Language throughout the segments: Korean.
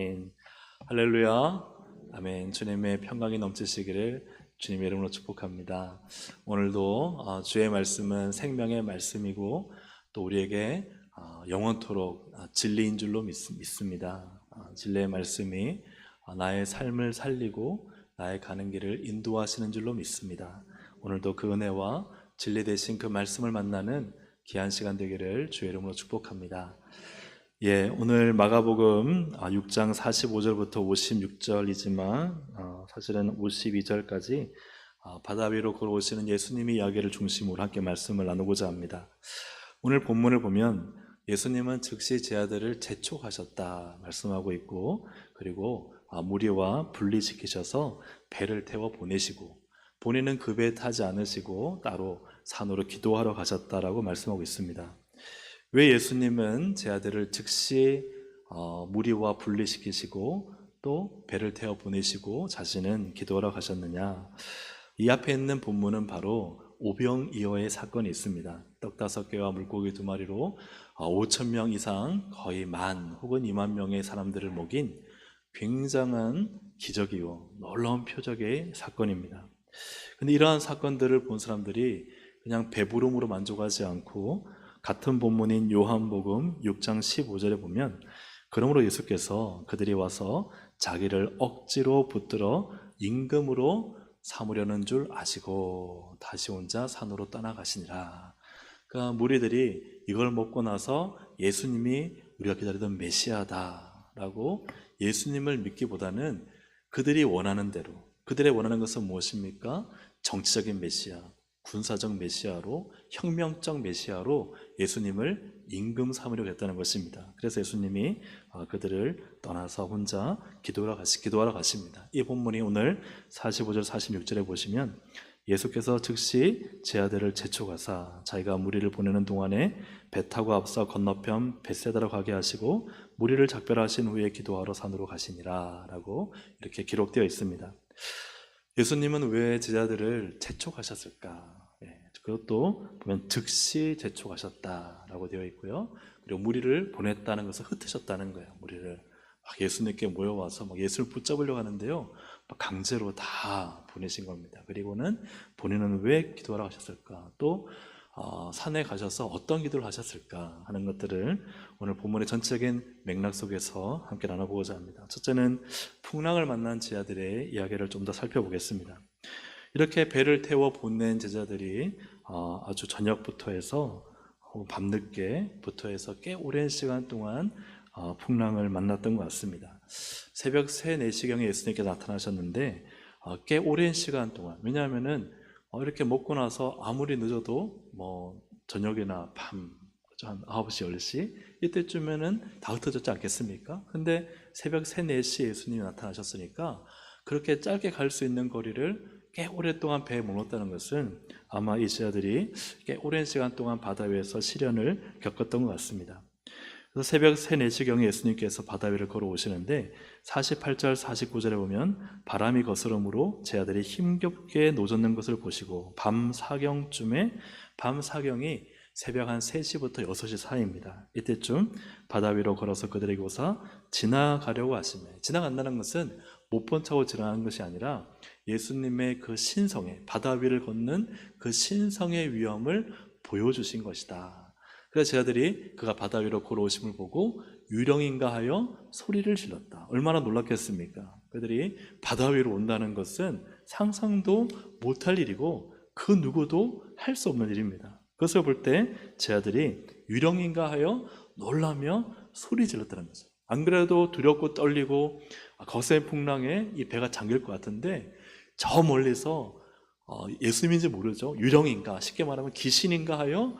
아멘. 할렐루야. 아멘. 주님의 평강이 넘치시기를 주님의 이름으로 축복합니다. 오늘도 주의 말씀은 생명의 말씀이고 또 우리에게 영원토록 진리인 줄로 믿습니다. 진리의 말씀이 나의 삶을 살리고 나의 가는 길을 인도하시는 줄로 믿습니다. 오늘도 그 은혜와 진리 되신 그 말씀을 만나는 귀한 시간 되기를 주의 이름으로 축복합니다. 오늘 마가복음 6장 45절부터 56절이지만 사실은 52절까지 바다 위로 걸어오시는 예수님의 이야기를 중심으로 함께 말씀을 나누고자 합니다. 오늘 본문을 보면 예수님은 즉시 제 아들을 재촉하셨다 말씀하고 있고, 그리고 무리와 분리시키셔서 배를 태워 보내시고, 본인은 그 배에 타지 않으시고 따로 산으로 기도하러 가셨다라고 말씀하고 있습니다. 왜 예수님은 제 아들을 즉시 무리와 분리시키시고 또 배를 태워 보내시고 자신은 기도하러 가셨느냐? 이 앞에 있는 본문은 바로 오병이어의 사건이 있습니다. 떡 5개와 물고기 2마리로 5,000명 이상, 거의 10,000 혹은 20,000명의 사람들을 먹인 굉장한 기적이요, 놀라운 표적의 사건입니다. 근데 이러한 사건들을 본 사람들이 그냥 배부름으로 만족하지 않고, 같은 본문인 요한복음 6장 15절에 보면, 그러므로 예수께서 그들이 와서 자기를 억지로 붙들어 임금으로 삼으려는 줄 아시고 다시 혼자 산으로 떠나가시니라. 그러니까 무리들이 이걸 먹고 나서 예수님이 우리가 기다리던 메시아다라고 예수님을 믿기보다는 그들이 원하는 대로, 그들의 원하는 것은 무엇입니까? 정치적인 메시아, 군사적 메시아로, 혁명적 메시아로 예수님을 임금 삼으려고 했다는 것입니다. 그래서 예수님이 그들을 떠나서 혼자 기도하러 가십니다. 이 본문이 오늘 45절 46절에 보시면, 예수께서 즉시 제 아들을 재촉하사 자기가 무리를 보내는 동안에 배 타고 앞서 건너편 벳세다로 가게 하시고 무리를 작별하신 후에 기도하러 산으로 가시니라 라고 이렇게 기록되어 있습니다. 예수님은 왜 제자들을 재촉하셨을까? 그것도 보면 즉시 재촉하셨다라고 되어 있고요. 그리고 무리를 보냈다는 것은 흩으셨다는 거예요. 무리를 막 예수님께 모여와서 막 예수를 붙잡으려고 하는데요, 막 강제로 다 보내신 겁니다. 그리고는 본인은 왜 기도하러 가셨을까? 또 산에 가셔서 어떤 기도를 하셨을까 하는 것들을 오늘 본문의 전체적인 맥락 속에서 함께 나눠보고자 합니다. 첫째는 풍랑을 만난 제자들의 이야기를 좀 더 살펴보겠습니다. 이렇게 배를 태워 보낸 제자들이 아주 저녁부터 해서 밤늦게부터 해서 꽤 오랜 시간 동안 풍랑을 만났던 것 같습니다. 새벽 3, 4시경에 예수님께 나타나셨는데 꽤 오랜 시간 동안, 왜냐하면은 이렇게 먹고 나서 아무리 늦어도 뭐 저녁이나 밤 한 9시, 10시 이때쯤에는 다 흩어졌지 않겠습니까? 근데 새벽 3, 4시에 예수님이 나타나셨으니까 그렇게 짧게 갈 수 있는 거리를 꽤 오랫동안 배에 머물렀다는 것은 아마 이 제자들이 꽤 오랜 시간 동안 바다 위에서 시련을 겪었던 것 같습니다. 그래서 새벽 3, 4시경에 예수님께서 바다 위를 걸어오시는데 48절, 49절에 보면 바람이 거스름으로 제자들이 힘겹게 노젓는 것을 보시고 밤 사경이 새벽 한 3시부터 6시 사이입니다. 이때쯤 바다 위로 걸어서 그들에게 오사 지나가려고 하시며, 지나간다는 것은 못 본 척하고 지나가는 것이 아니라 예수님의 그 신성의, 바다 위를 걷는 그 신성의 위엄을 보여주신 것이다. 그래서 제자들이 그가 바다 위로 걸어오심을 보고 유령인가 하여 소리를 질렀다. 얼마나 놀랐겠습니까? 그들이 바다 위로 온다는 것은 상상도 못할 일이고 그 누구도 할 수 없는 일입니다. 그것을 볼 때 제자들이 유령인가 하여 놀라며 소리 질렀다는 거죠. 안 그래도 두렵고 떨리고 거센 풍랑에 이 배가 잠길 것 같은데 저 멀리서 예수님인지 모르죠. 유령인가, 쉽게 말하면 귀신인가 하여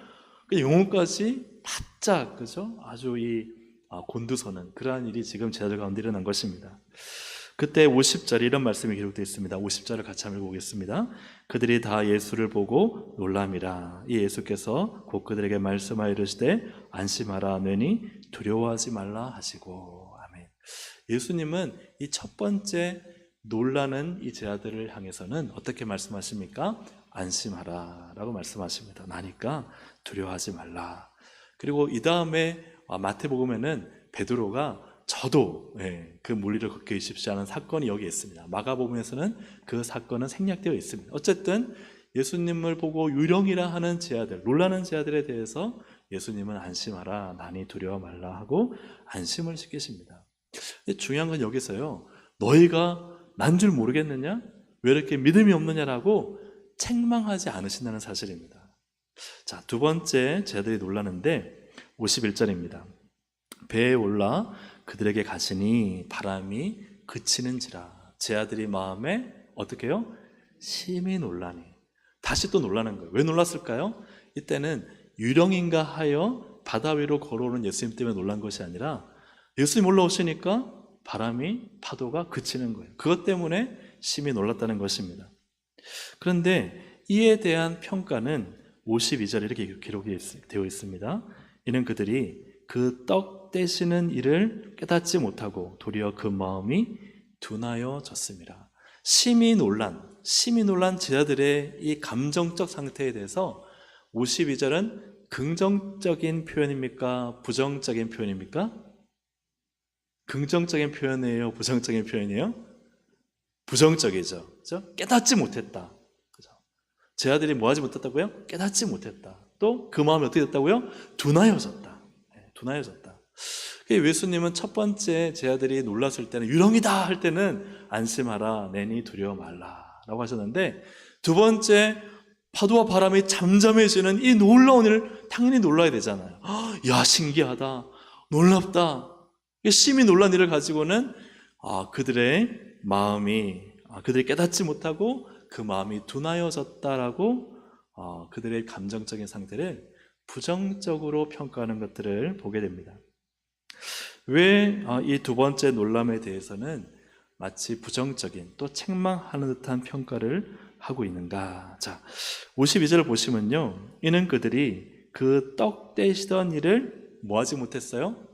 영혼까지 바짝, 그죠? 아주 이 곤두서는 그러한 일이 지금 제자들 가운데 일어난 것입니다. 그때 50절에 이런 말씀이 기록되어 있습니다. 50절을 같이 한번 읽어보겠습니다. 그들이 다 예수를 보고 놀람이라. 이 예수께서 곧 그들에게 말씀하여 이르시되 안심하라 너니 두려워하지 말라 하시고. 아멘. 예수님은 이 첫 번째 놀라는 이 제자들을 향해서는 어떻게 말씀하십니까? 안심하라 라고 말씀하십니다. 나니까 두려워하지 말라. 그리고 이 다음에 마태복음에는 베드로가 저도 그 물리를 겪으십시오 하는 사건이 여기 있습니다. 마가복음에서는 그 사건은 생략되어 있습니다. 어쨌든 예수님을 보고 유령이라 하는 제자들, 놀라는 제자들에 대해서 예수님은 안심하라, 난이 두려워 말라 하고 안심을 시키십니다. 중요한 건 여기서요, 너희가 난 줄 모르겠느냐? 왜 이렇게 믿음이 없느냐라고 책망하지 않으신다는 사실입니다. 자, 두 번째 제자들이 놀라는데 51절입니다. 배에 올라 그들에게 가시니 바람이 그치는지라. 제자들이 마음에 어떻게 해요? 심히 놀라니. 다시 또 놀라는 거예요. 왜 놀랐을까요? 이때는 유령인가 하여 바다 위로 걸어오는 예수님 때문에 놀란 것이 아니라 예수님 올라오시니까 바람이, 파도가 그치는 거예요. 그것 때문에 심히 놀랐다는 것입니다. 그런데 이에 대한 평가는 52절에 이렇게 기록이 되어 있습니다. 이는 그들이 그 떡 떼시는 일을 깨닫지 못하고 도리어 그 마음이 둔하여졌습니다. 심히 놀란 제자들의 이 감정적 상태에 대해서 52절은 긍정적인 표현입니까? 부정적인 표현입니까? 긍정적인 표현이에요? 부정적인 표현이에요? 부정적이죠. 그렇죠? 깨닫지 못했다. 그렇죠? 제자들이 뭐 하지 못했다고요? 깨닫지 못했다. 또 그 마음이 어떻게 됐다고요? 둔하여졌다. 둔하여졌다. 예수님은 첫 번째 제자들이 놀랐을 때는 유령이다 할 때는 안심하라, 내니 두려워 말라 라고 하셨는데, 두 번째 파도와 바람이 잠잠해지는 이 놀라운 일을 당연히 놀라야 되잖아요. 야, 신기하다, 놀랍다. 심히 놀란 일을 가지고는 그들의 마음이, 그들이 깨닫지 못하고 그 마음이 둔하여졌다라고 그들의 감정적인 상태를 부정적으로 평가하는 것들을 보게 됩니다. 왜 이 두 번째 놀람에 대해서는 마치 부정적인, 또 책망하는 듯한 평가를 하고 있는가? 자, 52절을 보시면요, 이는 그들이 그 떡 떼시던 일을 뭐하지 못했어요?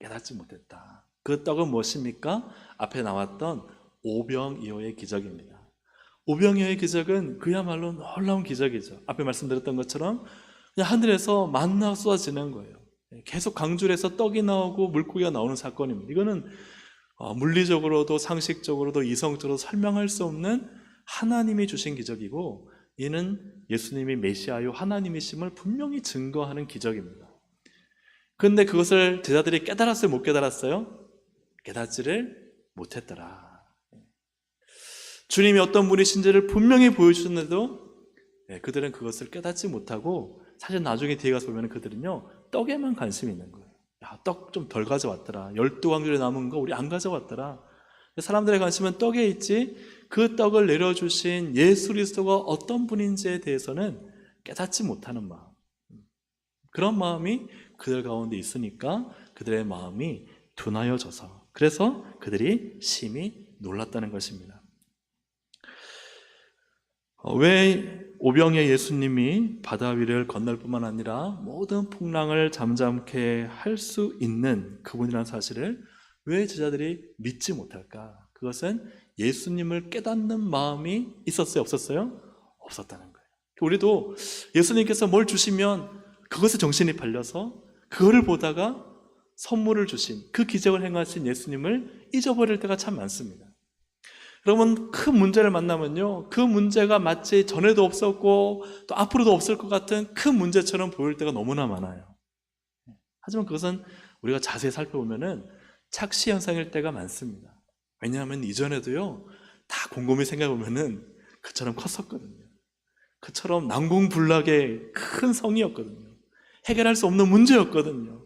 깨닫지 못했다. 그 떡은 무엇입니까? 앞에 나왔던 오병이어의 기적입니다. 오병이어의 기적은 그야말로 놀라운 기적이죠. 앞에 말씀드렸던 것처럼 그냥 하늘에서 만나가 쏟아지는 거예요. 계속 강주를 해서 떡이 나오고 물고기가 나오는 사건입니다. 이거는 물리적으로도 상식적으로도 이성적으로도 설명할 수 없는 하나님이 주신 기적이고, 이는 예수님이 메시아요 하나님이심을 분명히 증거하는 기적입니다. 그런데 그것을 제자들이 깨달았어요? 못 깨달았어요? 깨닫지를 못했더라. 주님이 어떤 분이신지를 분명히 보여주셨는데도 그들은 그것을 깨닫지 못하고, 사실 나중에 뒤에 가서 보면 그들은요, 떡에만 관심이 있는 거예요. 야, 떡 좀 덜 가져왔더라. 12광줄에 남은 거 우리 안 가져왔더라. 사람들의 관심은 떡에 있지, 그 떡을 내려주신 예수 그리스도가 어떤 분인지에 대해서는 깨닫지 못하는 마음, 그런 마음이 그들 가운데 있으니까 그들의 마음이 둔하여져서, 그래서 그들이 심히 놀랐다는 것입니다. 왜 오병이어 예수님이 바다 위를 건널 뿐만 아니라 모든 풍랑을 잠잠케 할 수 있는 그분이라는 사실을 왜 제자들이 믿지 못할까? 그것은 예수님을 깨닫는 마음이 있었어요? 없었어요? 없었다는 거예요. 우리도 예수님께서 뭘 주시면 그것에 정신이 팔려서 그거를 보다가 선물을 주신, 그 기적을 행하신 예수님을 잊어버릴 때가 참 많습니다. 여러분, 큰 문제를 만나면요, 그 문제가 마치 전에도 없었고 또 앞으로도 없을 것 같은 큰 문제처럼 보일 때가 너무나 많아요. 하지만 그것은 우리가 자세히 살펴보면은 착시 현상일 때가 많습니다. 왜냐하면 이전에도요, 다 곰곰이 생각해보면은 그처럼 컸었거든요. 그처럼 난공불락의 큰 성이었거든요. 해결할 수 없는 문제였거든요.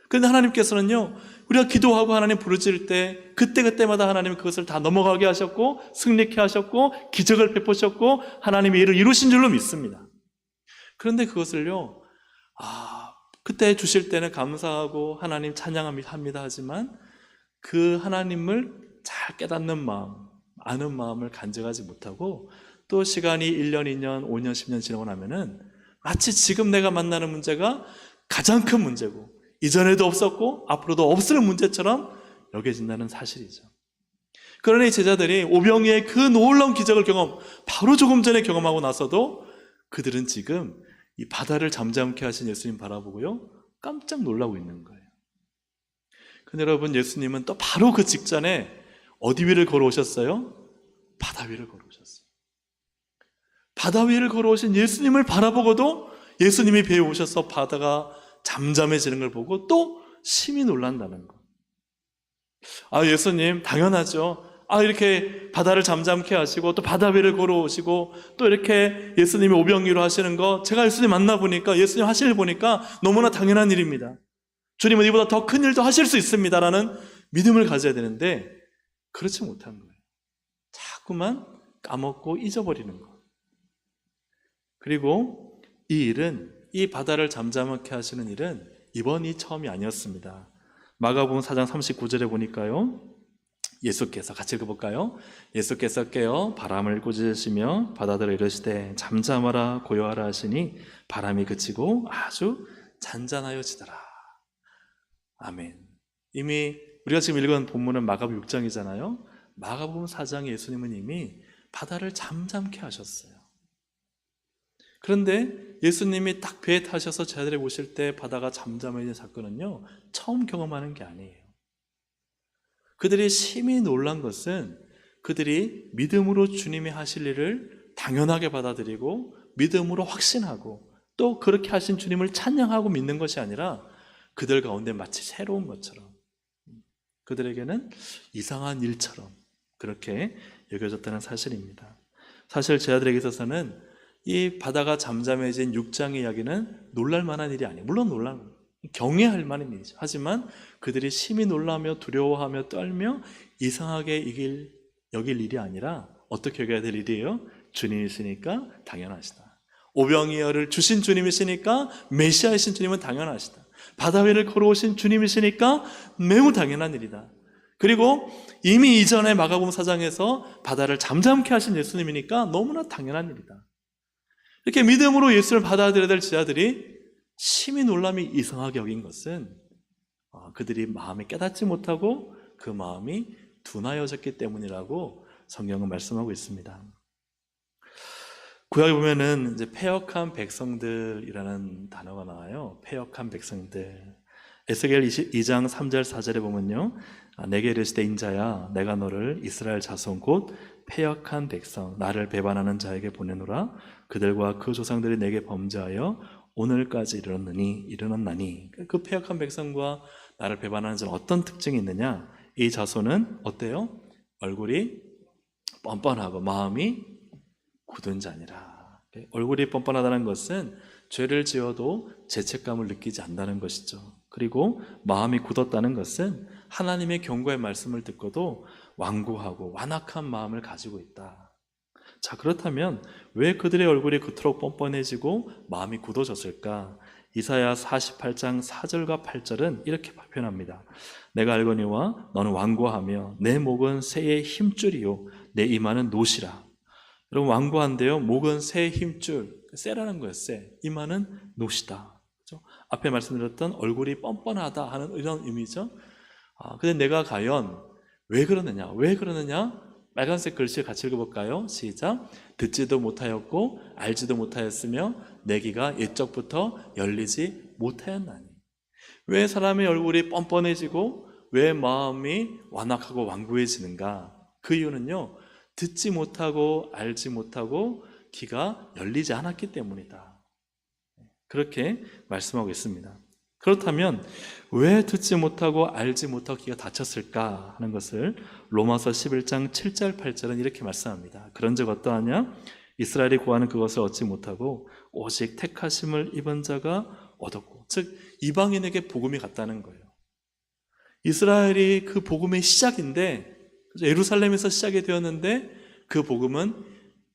그런데 하나님께서는요, 우리가 기도하고 하나님 부르짖을 때 그때그때마다 하나님은 그것을 다 넘어가게 하셨고 승리케 하셨고 기적을 베푸셨고 하나님의 일을 이루신 줄로 믿습니다. 그런데 그것을요, 그때 주실 때는 감사하고 하나님 찬양합니다 하지만 그 하나님을 잘 깨닫는 마음, 아는 마음을 간직하지 못하고 또 시간이 1년, 2년, 5년, 10년 지나고 나면은 마치 지금 내가 만나는 문제가 가장 큰 문제고 이전에도 없었고 앞으로도 없을 문제처럼 여겨진다는 사실이죠. 그러나 이 제자들이 오병이의 그 놀라운 기적을 바로 조금 전에 경험하고 나서도 그들은 지금 이 바다를 잠잠케 하신 예수님 바라보고요, 깜짝 놀라고 있는 거예요. 근데 여러분, 예수님은 또 바로 그 직전에 어디 위를 걸어오셨어요? 바다 위를 걸어오셨어요. 바다 위를 걸어오신 예수님을 바라보고도 예수님이 배에 오셔서 바다가 잠잠해지는 걸 보고 또 심히 놀란다는 것. 예수님 당연하죠. 이렇게 바다를 잠잠케 하시고 또 바다 위를 걸어오시고 또 이렇게 예수님이 오병이로 하시는 거, 제가 예수님 만나보니까, 예수님 하시는 일 보니까 너무나 당연한 일입니다. 주님은 이보다 더 큰 일도 하실 수 있습니다라는 믿음을 가져야 되는데 그렇지 못한 거예요. 자꾸만 까먹고 잊어버리는 거. 그리고 이 바다를 잠잠하게 하시는 일은 이번이 처음이 아니었습니다. 마가복음 4장 39절에 보니까요, 예수께서, 같이 읽어볼까요? 예수께서 깨어 바람을 꾸짖으시며 바다들을 이르시되 잠잠하라 고요하라 하시니 바람이 그치고 아주 잔잔하여지더라. 아멘. 이미 우리가 지금 읽은 본문은 마가복음 6장이잖아요. 마가복음 4장에 예수님은 이미 바다를 잠잠케 하셨어요. 그런데 예수님이 딱 배에 타셔서 제자들이 오실 때 바다가 잠잠해진 사건은요, 처음 경험하는 게 아니에요. 그들이 심히 놀란 것은 그들이 믿음으로 주님이 하실 일을 당연하게 받아들이고 믿음으로 확신하고 또 그렇게 하신 주님을 찬양하고 믿는 것이 아니라 그들 가운데 마치 새로운 것처럼, 그들에게는 이상한 일처럼 그렇게 여겨졌다는 사실입니다. 사실 제자들에게 있어서는 이 바다가 잠잠해진 6장의 이야기는 놀랄 만한 일이 아니에요. 물론 경외할 만한 일이죠. 하지만 그들이 심히 놀라며 두려워하며 떨며 이상하게 여길 일이 아니라 어떻게 여겨야 될 일이에요? 주님이시니까 당연하시다. 오병이어를 주신 주님이시니까, 메시아이신 주님은 당연하시다. 바다 위를 걸어오신 주님이시니까 매우 당연한 일이다. 그리고 이미 이전에 마가복음 4장에서 바다를 잠잠케 하신 예수님이니까 너무나 당연한 일이다. 이렇게 믿음으로 예수를 받아들여야 될 제자들이 심히 놀람이 이상하게 여긴 것은 그들이 마음에 깨닫지 못하고 그 마음이 둔하여졌기 때문이라고 성경은 말씀하고 있습니다. 구약에 보면은 이제 패역한 백성들이라는 단어가 나와요. 패역한 백성들. 에스겔 2장 3절 4절에 보면요, 내게 이르시되 인자야 내가 너를 이스라엘 자손 곧 패역한 백성 나를 배반하는 자에게 보내노라. 그들과 그 조상들이 내게 범죄하여 오늘까지 이르렀나니. 그 패역한 백성과 나를 배반하는 자는 어떤 특징이 있느냐? 이 자손은 어때요? 얼굴이 뻔뻔하고 마음이 굳은 자니라. 얼굴이 뻔뻔하다는 것은 죄를 지어도 죄책감을 느끼지 않는다는 것이죠. 그리고 마음이 굳었다는 것은 하나님의 경고의 말씀을 듣고도 완고하고 완악한 마음을 가지고 있다. 자, 그렇다면 왜 그들의 얼굴이 그토록 뻔뻔해지고 마음이 굳어졌을까? 이사야 48장 4절과 8절은 이렇게 표현합니다. 내가 알거니와 너는 완고하며 내 목은 새의 힘줄이요 내 이마는 노시라. 여러분, 완고한데요, 목은 새의 힘줄, 새라는 거예요. 새. 이마는 노시다. 그렇죠? 앞에 말씀드렸던 얼굴이 뻔뻔하다 하는 이런 의미죠. 근데 내가 과연 왜 그러느냐? 빨간색 글씨 같이 읽어볼까요? 시작. 듣지도 못하였고 알지도 못하였으며 내 귀가 옛적부터 열리지 못하였나니. 왜 사람의 얼굴이 뻔뻔해지고 왜 마음이 완악하고 완고해지는가? 그 이유는요, 듣지 못하고 알지 못하고 귀가 열리지 않았기 때문이다. 그렇게 말씀하고 있습니다. 그렇다면 왜 듣지 못하고 알지 못하고 귀가 닫혔을까 하는 것을 로마서 11장 7절 8절은 이렇게 말씀합니다. 그런즉 어떠하냐? 이스라엘이 구하는 그것을 얻지 못하고 오직 택하심을 입은 자가 얻었고, 즉 이방인에게 복음이 갔다는 거예요. 이스라엘이 그 복음의 시작인데, 예루살렘에서 시작이 되었는데 그 복음은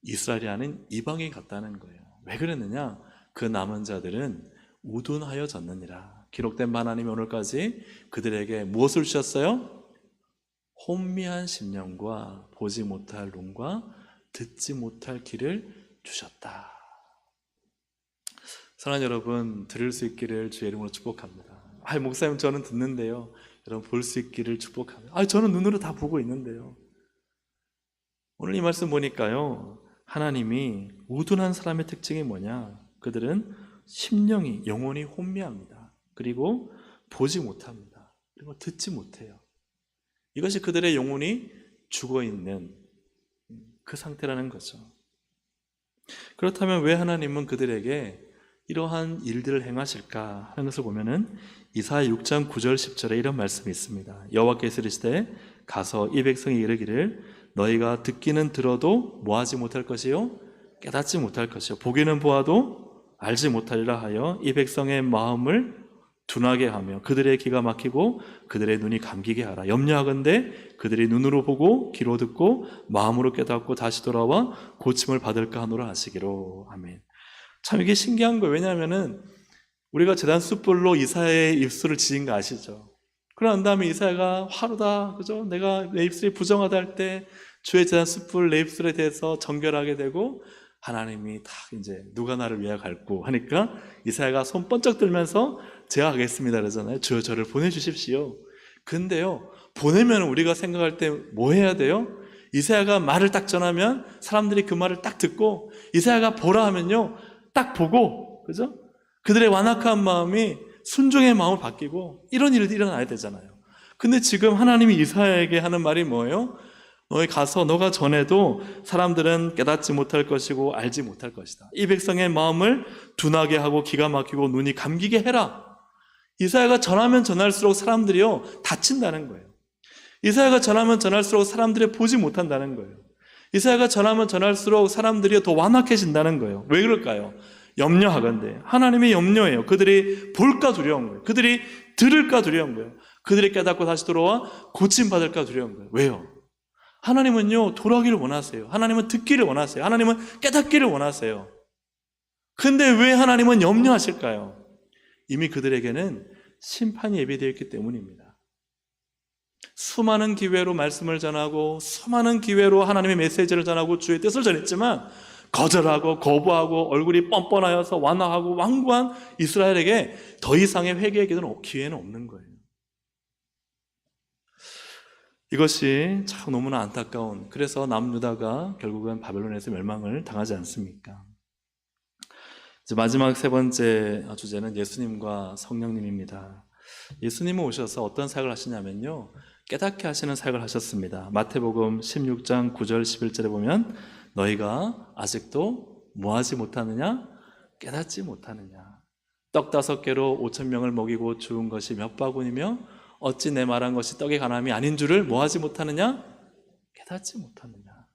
이스라엘이 아닌 이방에 갔다는 거예요. 왜 그랬느냐? 그 남은 자들은 우둔하여졌느니라. 기록된 바 하나님이 오늘까지 그들에게 무엇을 주셨어요? 혼미한 심령과 보지 못할 눈과 듣지 못할 귀를 주셨다. 사랑하는 여러분, 들을 수 있기를 주의 이름으로 축복합니다. 목사님 저는 듣는데요, 여러분 볼 수 있기를 축복합니다. 저는 눈으로 다 보고 있는데요. 오늘 이 말씀 보니까요, 하나님이 우둔한 사람의 특징이 뭐냐? 그들은 심령이, 영혼이 혼미합니다. 그리고 보지 못합니다. 그리고 듣지 못해요. 이것이 그들의 영혼이 죽어있는 그 상태라는 거죠. 그렇다면 왜 하나님은 그들에게 이러한 일들을 행하실까 하는 것을 보면은 이사야 6장 9절 10절에 이런 말씀이 있습니다. 여호와께서 이르시되 가서 이 백성이 이르기를 너희가 듣기는 들어도 뭐하지 못할 것이요 깨닫지 못할 것이요 보기는 보아도 알지 못하리라 하여 이 백성의 마음을 둔하게 하며 그들의 귀가 막히고 그들의 눈이 감기게 하라. 염려하건대 그들이 눈으로 보고 귀로 듣고 마음으로 깨닫고 다시 돌아와 고침을 받을까 하노라 하시기로. 아멘. 참 이게 신기한 거예요. 왜냐하면은 우리가 제단 숯불로 이사야의 입술을 지진 거 아시죠? 그런 다음에 이사야가 화로다, 그죠? 내가 내 입술이 부정하다 할 때 주의 제단 숯불 내 입술에 대해서 정결하게 되고 하나님이 다 이제 누가 나를 위하여 갈고 하니까 이사야가 손 번쩍 들면서 제가 가겠습니다 그러잖아요. 주여 저를 보내주십시오. 근데요, 보내면 우리가 생각할 때 뭐 해야 돼요? 이사야가 말을 딱 전하면 사람들이 그 말을 딱 듣고 이사야가 보라 하면요 딱 보고, 그죠? 그들의 완악한 마음이 순종의 마음을 바뀌고 이런 일이 일어나야 되잖아요. 근데 지금 하나님이 이사야에게 하는 말이 뭐예요? 너희 가서 너가 전해도 사람들은 깨닫지 못할 것이고 알지 못할 것이다. 이 백성의 마음을 둔하게 하고 기가 막히고 눈이 감기게 해라. 이사야가 전하면 전할수록 사람들이요 다친다는 거예요. 이사야가 전하면 전할수록 사람들이 보지 못한다는 거예요. 이사야가 전하면 전할수록 사람들이 더 완악해진다는 거예요. 왜 그럴까요? 염려하건대 하나님의 염려예요. 그들이 볼까 두려운 거예요. 그들이 들을까 두려운 거예요. 그들이 깨닫고 다시 돌아와 고침받을까 두려운 거예요. 왜요? 하나님은요 돌아오기를 원하세요. 하나님은 듣기를 원하세요. 하나님은 깨닫기를 원하세요. 근데 왜 하나님은 염려하실까요? 이미 그들에게는 심판이 예비되어 있기 때문입니다. 수많은 기회로 말씀을 전하고 수많은 기회로 하나님의 메시지를 전하고 주의 뜻을 전했지만 거절하고 거부하고 얼굴이 뻔뻔하여서 완화하고 완고한 이스라엘에게 더 이상의 회개의 기회는 없는 거예요. 이것이 참 너무나 안타까운, 그래서 남유다가 결국은 바벨론에서 멸망을 당하지 않습니까? 이제 마지막 세 번째 주제는 예수님과 성령님입니다. 예수님은 오셔서 어떤 사역을 하시냐면요 깨닫게 하시는 사역을 하셨습니다. 마태복음 16장 9절 11절에 보면 너희가 아직도 뭐하지 못하느냐? 깨닫지 못하느냐? 떡 5개로 5,000명을 먹이고 죽은 것이 몇 바구니며 어찌 내 말한 것이 떡의 가남이 아닌 줄을 뭐하지 못하느냐? 깨닫지 못하느냐?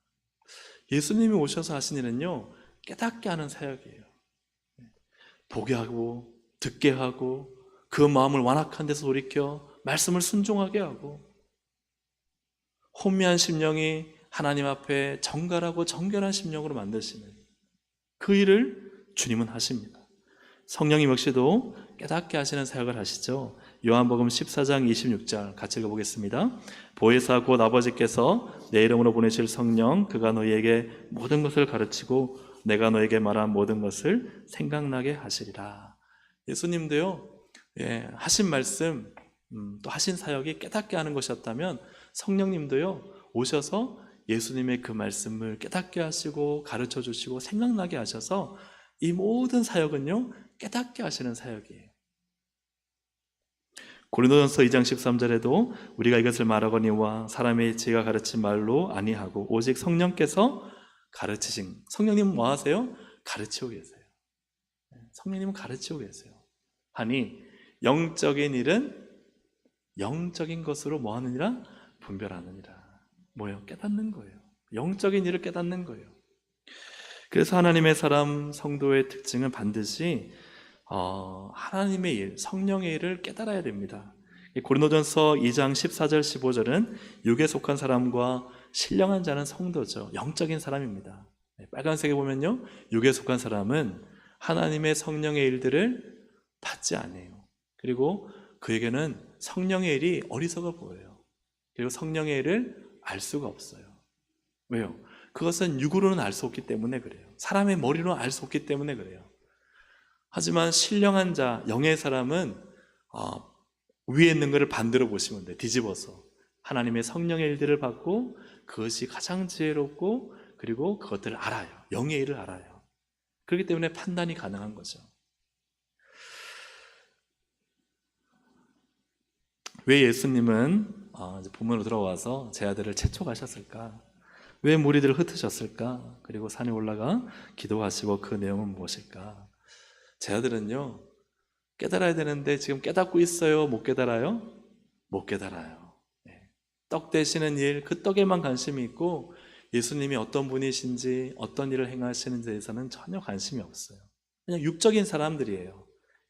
예수님이 오셔서 하신 일은요 깨닫게 하는 사역이에요. 보게 하고 듣게 하고 그 마음을 완악한 데서 돌이켜 말씀을 순종하게 하고 혼미한 심령이 하나님 앞에 정갈하고 정결한 심령으로 만드시는 그 일을 주님은 하십니다. 성령님 역시도 깨닫게 하시는 사역을 하시죠. 요한복음 14장 26절 같이 읽어보겠습니다. 보혜사 곧 아버지께서 내 이름으로 보내실 성령 그가 너희에게 모든 것을 가르치고 내가 너에게 말한 모든 것을 생각나게 하시리라. 예수님도요 하신 말씀 또 하신 사역이 깨닫게 하는 것이었다면 성령님도요 오셔서 예수님의 그 말씀을 깨닫게 하시고 가르쳐 주시고 생각나게 하셔서 이 모든 사역은요 깨닫게 하시는 사역이에요. 고린도전서 2장 13절에도 우리가 이것을 말하거니와 사람의 지혜가 가르친 말로 아니하고 오직 성령께서 가르치신, 성령님은 뭐 하세요? 가르치고 계세요. 성령님은 가르치고 계세요. 하니 영적인 일은 영적인 것으로 뭐 하느니라? 분별하느니라. 뭐예요? 깨닫는 거예요. 영적인 일을 깨닫는 거예요. 그래서 하나님의 사람 성도의 특징은 반드시 하나님의 일, 성령의 일을 깨달아야 됩니다. 고린도전서 2장 14절 15절은 육에 속한 사람과 신령한 자는 성도죠. 영적인 사람입니다. 빨간색에 보면요 육에 속한 사람은 하나님의 성령의 일들을 받지 않아요. 그리고 그에게는 성령의 일이 어리석어 보여요. 그리고 성령의 일을 알 수가 없어요. 왜요? 그것은 육으로는 알 수 없기 때문에 그래요. 사람의 머리로는 알 수 없기 때문에 그래요. 하지만 신령한 자, 영의 사람은 위에 있는 것을 반대로 보시면 돼요. 뒤집어서 하나님의 성령의 일들을 받고 그것이 가장 지혜롭고 그리고 그것들을 알아요. 영의 일을 알아요. 그렇기 때문에 판단이 가능한 거죠. 왜 예수님은 이제 본문으로 들어와서 제 아들을 채촉하셨을까? 왜 무리들을 흩으셨을까? 그리고 산에 올라가 기도하시고 그 내용은 무엇일까? 제 아들은요, 깨달아야 되는데 지금 깨닫고 있어요? 못 깨달아요? 못 깨달아요. 떡 되시는 일, 그 떡에만 관심이 있고 예수님이 어떤 분이신지 어떤 일을 행하시는 데에서는 전혀 관심이 없어요. 그냥 육적인 사람들이에요.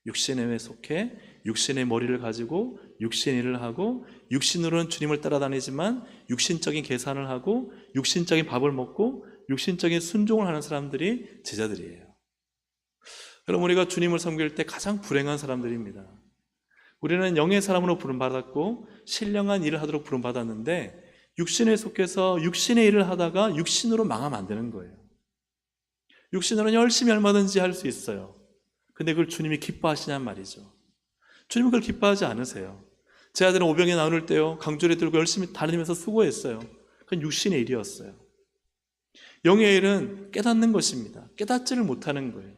육신에 속해 육신의 머리를 가지고 육신 일을 하고 육신으로는 주님을 따라다니지만 육신적인 계산을 하고 육신적인 밥을 먹고 육신적인 순종을 하는 사람들이 제자들이에요. 여러분, 우리가 주님을 섬길 때 가장 불행한 사람들입니다. 우리는 영의 사람으로 부름받았고 신령한 일을 하도록 부름받았는데 육신에 속해서 육신의 일을 하다가 육신으로 망하면 안 되는 거예요. 육신으로는 열심히 얼마든지 할 수 있어요. 근데 그걸 주님이 기뻐하시냔 말이죠. 주님은 그걸 기뻐하지 않으세요. 제 아들은 오병에 나눌 때요, 강조리 들고 열심히 다니면서 수고했어요. 그건 육신의 일이었어요. 영의 일은 깨닫는 것입니다. 깨닫지를 못하는 거예요.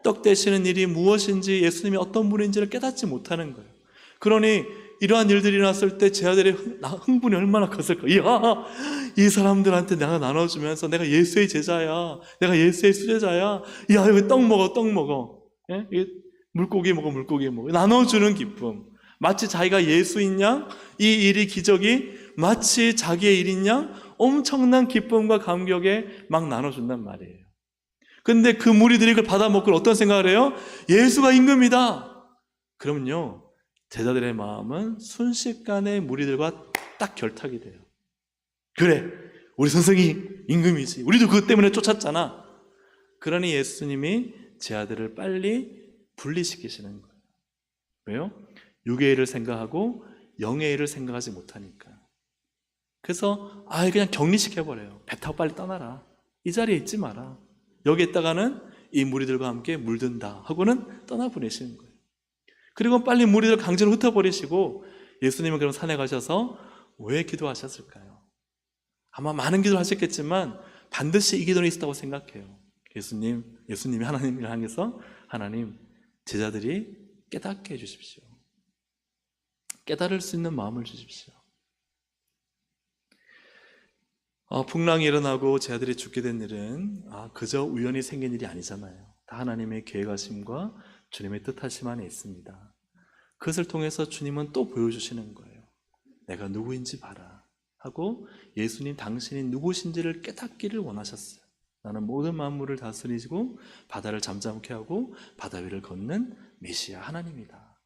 떡 되시는 일이 무엇인지, 예수님이 어떤 분인지를 깨닫지 못하는 거예요. 그러니 이러한 일들이 일어났을 때 제 아들의 흥분이 얼마나 컸을까. 이야, 이 사람들한테 내가 나눠주면서 내가 예수의 제자야, 내가 예수의 수제자야, 야, 여기 떡 먹어, 떡 먹어, 예? 물고기 먹어, 물고기 먹어. 나눠주는 기쁨. 마치 자기가 예수인 양, 이 일이, 기적이 마치 자기의 일인 양 엄청난 기쁨과 감격에 막 나눠준단 말이에요. 근데 그 무리들이 그걸 받아먹고 어떤 생각을 해요? 예수가 임금이다. 그럼요, 제자들의 마음은 순식간에 무리들과 딱 결탁이 돼요. 그래, 우리 선생이 임금이지. 우리도 그것 때문에 쫓았잖아. 그러니 예수님이 제 아들을 빨리 분리시키시는 거예요. 왜요? 육의 일을 생각하고 영의 일을 생각하지 못하니까. 그래서 그냥 격리시켜버려요. 배 타고 빨리 떠나라. 이 자리에 있지 마라. 여기 있다가는 이 무리들과 함께 물든다 하고는 떠나보내시는 거예요. 그리고 빨리 무리들 강제로 흩어버리시고 예수님은 그럼 산에 가셔서 왜 기도하셨을까요? 아마 많은 기도를 하셨겠지만 반드시 이 기도는 있었다고 생각해요. 예수님이 하나님을 향해서, 하나님, 제자들이 깨닫게 해주십시오. 깨달을 수 있는 마음을 주십시오. 풍랑이 일어나고 제 아들이 죽게 된 일은 그저 우연히 생긴 일이 아니잖아요. 다 하나님의 계획하심과 주님의 뜻하심 안에 있습니다. 그것을 통해서 주님은 또 보여주시는 거예요. 내가 누구인지 봐라 하고 예수님 당신이 누구신지를 깨닫기를 원하셨어요. 나는 모든 만물을 다스리시고 바다를 잠잠케 하고 바다 위를 걷는 메시아 하나님이다.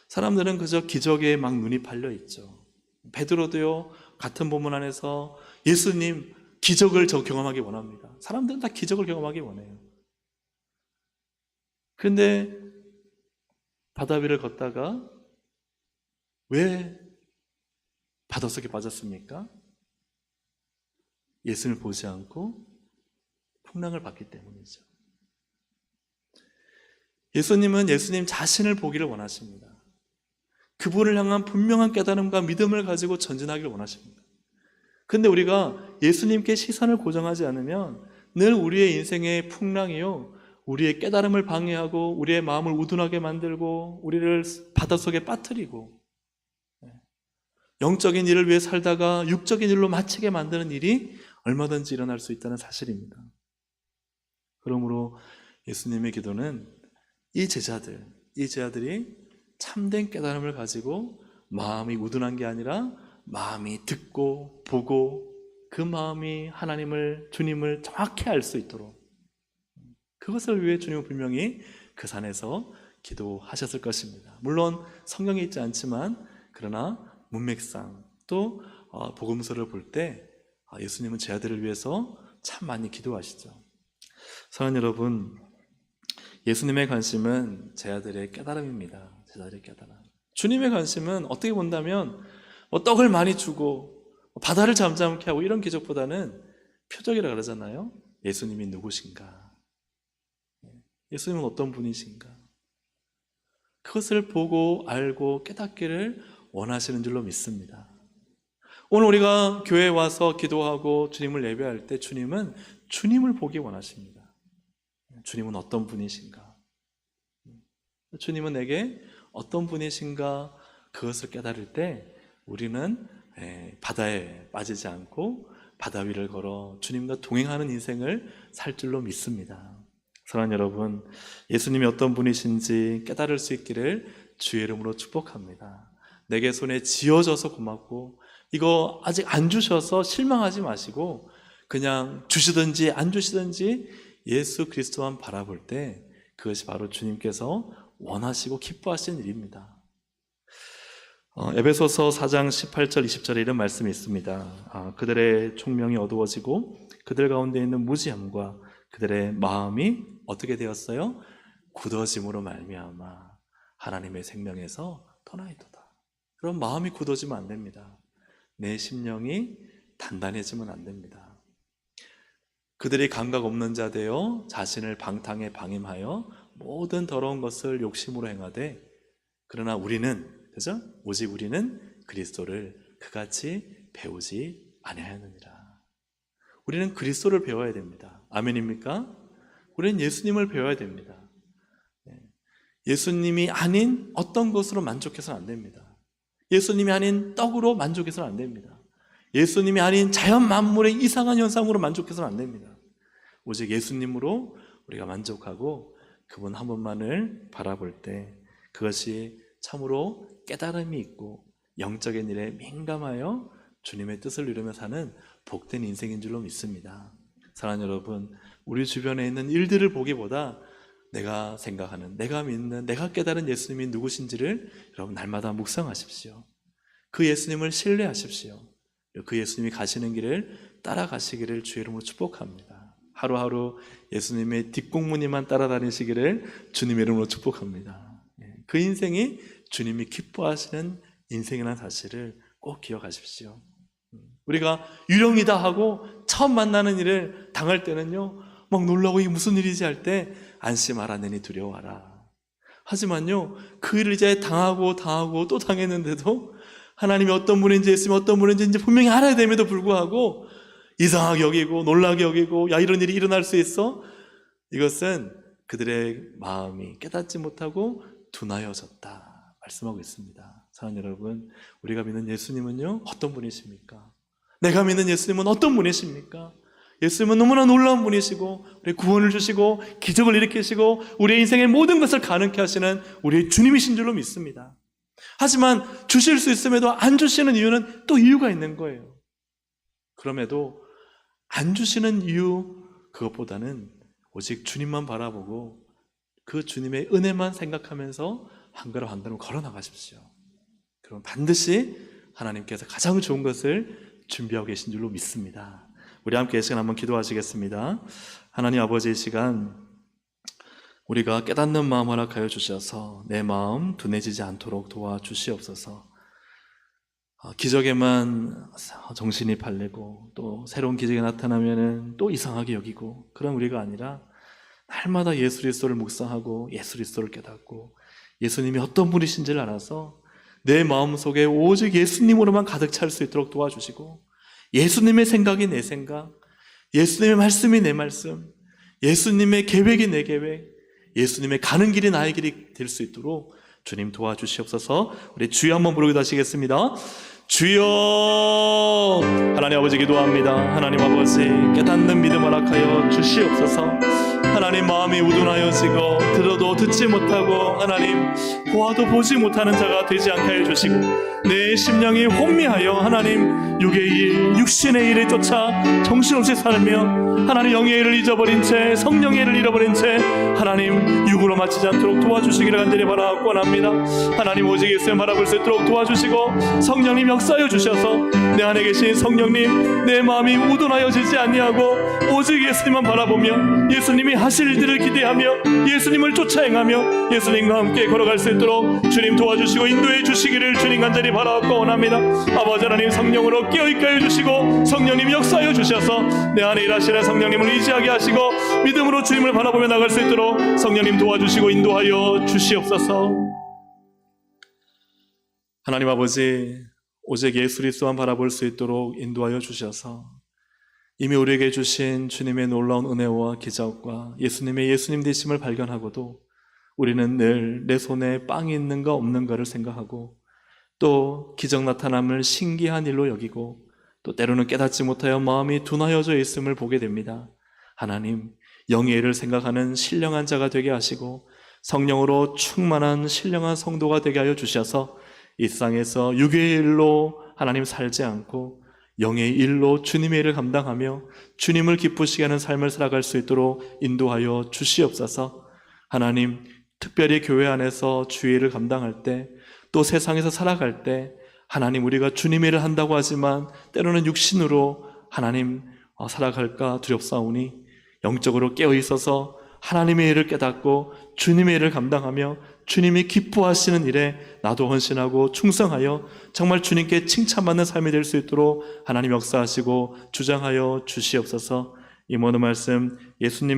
사람들은 그저 기적에 막 눈이 팔려 있죠. 베드로도요, 같은 본문 안에서 예수님 기적을 경험하기 원합니다. 사람들은 다 기적을 경험하기 원해요. 그런데 바다 위를 걷다가 왜 바닷속에 빠졌습니까? 예수님을 보지 않고 풍랑을 봤기 때문이죠. 예수님은 예수님 자신을 보기를 원하십니다. 그분을 향한 분명한 깨달음과 믿음을 가지고 전진하기를 원하십니다. 근데 우리가 예수님께 시선을 고정하지 않으면 늘 우리의 인생의 풍랑이요, 우리의 깨달음을 방해하고 우리의 마음을 우둔하게 만들고 우리를 바닷속에 빠뜨리고 영적인 일을 위해 살다가 육적인 일로 마치게 만드는 일이 얼마든지 일어날 수 있다는 사실입니다. 그러므로 예수님의 기도는 이 제자들이 참된 깨달음을 가지고 마음이 우둔한 게 아니라 마음이 듣고 보고 그 마음이 주님을 정확히 알 수 있도록, 그것을 위해 주님은 분명히 그 산에서 기도하셨을 것입니다. 물론 성경에 있지 않지만 그러나 문맥상 또 복음서를 볼 때 예수님은 제 아들을 위해서 참 많이 기도하시죠. 사랑하는 여러분, 예수님의 관심은 제 아들의 깨달음입니다. 제 아들의 깨달음. 주님의 관심은 어떻게 본다면 떡을 많이 주고 바다를 잠잠케 하고 이런 기적보다는 표적이라 그러잖아요. 예수님이 누구신가? 예수님은 어떤 분이신가? 그것을 보고 알고 깨닫기를 원하시는 줄로 믿습니다. 오늘 우리가 교회에 와서 기도하고 주님을 예배할 때 주님은 주님을 보기 원하십니다. 주님은 어떤 분이신가? 주님은 내게 어떤 분이신가 그것을 깨달을 때 우리는 바다에 빠지지 않고 바다 위를 걸어 주님과 동행하는 인생을 살 줄로 믿습니다. 사랑하는 여러분, 예수님이 어떤 분이신지 깨달을 수 있기를 주의 이름으로 축복합니다. 내게 손에 쥐어져서 고맙고 이거 아직 안 주셔서 실망하지 마시고 그냥 주시든지 안 주시든지 예수 그리스도만 바라볼 때 그것이 바로 주님께서 원하시고 기뻐하시는 일입니다. 에베소서 4장 18절 20절에 이런 말씀이 있습니다. 그들의 총명이 어두워지고 그들 가운데 있는 무지함과 그들의 마음이 어떻게 되었어요? 굳어짐으로 말미암아 하나님의 생명에서 떠나있도다. 그럼 마음이 굳어지면 안 됩니다. 내 심령이 단단해지면 안 됩니다. 그들이 감각 없는 자 되어 자신을 방탕에 방임하여 모든 더러운 것을 욕심으로 행하되 그러나 우리는 그죠? 오직 우리는 그리스도를 그같이 배우지 아니하였느니라. 우리는 그리스도를 배워야 됩니다. 아멘입니까? 우리는 예수님을 배워야 됩니다. 예수님이 아닌 어떤 것으로 만족해서는 안 됩니다. 예수님이 아닌 떡으로 만족해서는 안 됩니다. 예수님이 아닌 자연 만물의 이상한 현상으로 만족해서는 안 됩니다. 오직 예수님으로 우리가 만족하고 그분 한 분만을 바라볼 때 그것이 참으로 깨달음이 있고 영적인 일에 민감하여 주님의 뜻을 이루며 사는 복된 인생인 줄로 믿습니다. 사랑하는 여러분, 우리 주변에 있는 일들을 보기보다 내가 생각하는, 내가 믿는, 내가 깨달은 예수님이 누구신지를 여러분 날마다 묵상하십시오. 그 예수님을 신뢰하십시오. 그 예수님이 가시는 길을 따라가시기를 주의 이름으로 축복합니다. 하루하루 예수님의 뒷공무니만 따라다니시기를 주님의 이름으로 축복합니다. 그 인생이 주님이 기뻐하시는 인생이라는 사실을 꼭 기억하십시오. 우리가 유령이다 하고 처음 만나는 일을 당할 때는요, 막 놀라고 이게 무슨 일이지 할 때 안심하라 내니 두려워하라. 하지만요, 그 일을 이제 당하고 또 당했는데도 하나님이 어떤 분인지 예수님이 어떤 분인지 이제 분명히 알아야 됨에도 불구하고 이상하게 여기고 놀라게 여기고 야 이런 일이 일어날 수 있어? 이것은 그들의 마음이 깨닫지 못하고 둔하여졌다 말씀하고 있습니다. 사랑하는 여러분, 우리가 믿는 예수님은요 어떤 분이십니까? 내가 믿는 예수님은 어떤 분이십니까? 예수님은 너무나 놀라운 분이시고 우리 구원을 주시고 기적을 일으키시고 우리의 인생의 모든 것을 가능케 하시는 우리의 주님이신 줄로 믿습니다. 하지만 주실 수 있음에도 안 주시는 이유는 또 이유가 있는 거예요. 그럼에도 안 주시는 이유 그것보다는 오직 주님만 바라보고 그 주님의 은혜만 생각하면서 한 걸음 한 걸음 걸어 나가십시오. 그럼 반드시 하나님께서 가장 좋은 것을 준비하고 계신 줄로 믿습니다. 우리 함께 이 시간 한번 기도하시겠습니다. 하나님 아버지, 이 시간 우리가 깨닫는 마음 허락하여 주셔서 내 마음 둔해지지 않도록 도와주시옵소서. 기적에만 정신이 팔리고 또 새로운 기적이 나타나면은 또 이상하게 여기고 그런 우리가 아니라 날마다 예수 그리스도를 묵상하고 예수 그리스도를 깨닫고 예수님이 어떤 분이신지를 알아서 내 마음속에 오직 예수님으로만 가득 찰 수 있도록 도와주시고 예수님의 생각이 내 생각, 예수님의 말씀이 내 말씀, 예수님의 계획이 내 계획, 예수님의 가는 길이 나의 길이 될 수 있도록 주님 도와주시옵소서. 우리 주여 한번 부르기도 하시겠습니다. 주여. 하나님 아버지 기도합니다. 하나님 아버지 깨닫는 믿음 허락하여 주시옵소서. 하나님 마음이 우둔하여지고 들어도 듣지 못하고 하나님 보아도 보지 못하는 자가 되지 않게 해주시고 내 심령이 혼미하여 하나님 육의 일, 육신의 일에 쫓아 정신없이 살며 하나님 영의 일을 잊어버린 채 성령의 일을 잃어버린 채 하나님 육으로 맞추지 않도록 도와주시기를 간절히 바라고 원합니다. 하나님 오직 예수님 바라볼 수 있도록 도와주시고 성령님 역사하여 주셔서 내 안에 계신 성령님 내 마음이 우둔하여지지 아니하고 오직 예수님만 바라보며 예수님이 하실 일들을 기대하며 예수님을 쫓아 행하며 예수님과 함께 걸어갈 수 있도록 주님 도와주시고 인도해 주시기를 주님 간절히 바라고 원합니다. 아버지 하나님 성령으로 깨어있게 해주시고 성령님 역사하여 주셔서 내 안에 일하시는 성령님을 의지하게 하시고 믿음으로 주님을 바라보며 나갈 수 있도록 성령님 도와주시고 인도하여 주시옵소서. 하나님 아버지 오직 예수 그리스도만 바라볼 수 있도록 인도하여 주셔서 이미 우리에게 주신 주님의 놀라운 은혜와 기적과 예수님의 예수님 되심을 발견하고도 우리는 늘 내 손에 빵이 있는가 없는가를 생각하고 또 기적 나타남을 신기한 일로 여기고 또 때로는 깨닫지 못하여 마음이 둔하여져 있음을 보게 됩니다. 하나님, 영의 일을 생각하는 신령한 자가 되게 하시고 성령으로 충만한 신령한 성도가 되게 하여 주셔서 이 세상에서 육의 일로 하나님 살지 않고 영의 일로 주님의 일을 감당하며 주님을 기쁘시게 하는 삶을 살아갈 수 있도록 인도하여 주시옵소서. 하나님, 특별히 교회 안에서 주의 일을 감당할 때 또 세상에서 살아갈 때 하나님, 우리가 주님의 일을 한다고 하지만 때로는 육신으로 하나님 살아갈까 두렵사오니 영적으로 깨어 있어서 하나님의 일을 깨닫고 주님의 일을 감당하며 주님이 기뻐하시는 일에 나도 헌신하고 충성하여 정말 주님께 칭찬받는 삶이 될 수 있도록 하나님 역사하시고 주장하여 주시옵소서. 이 모든 말씀 예수님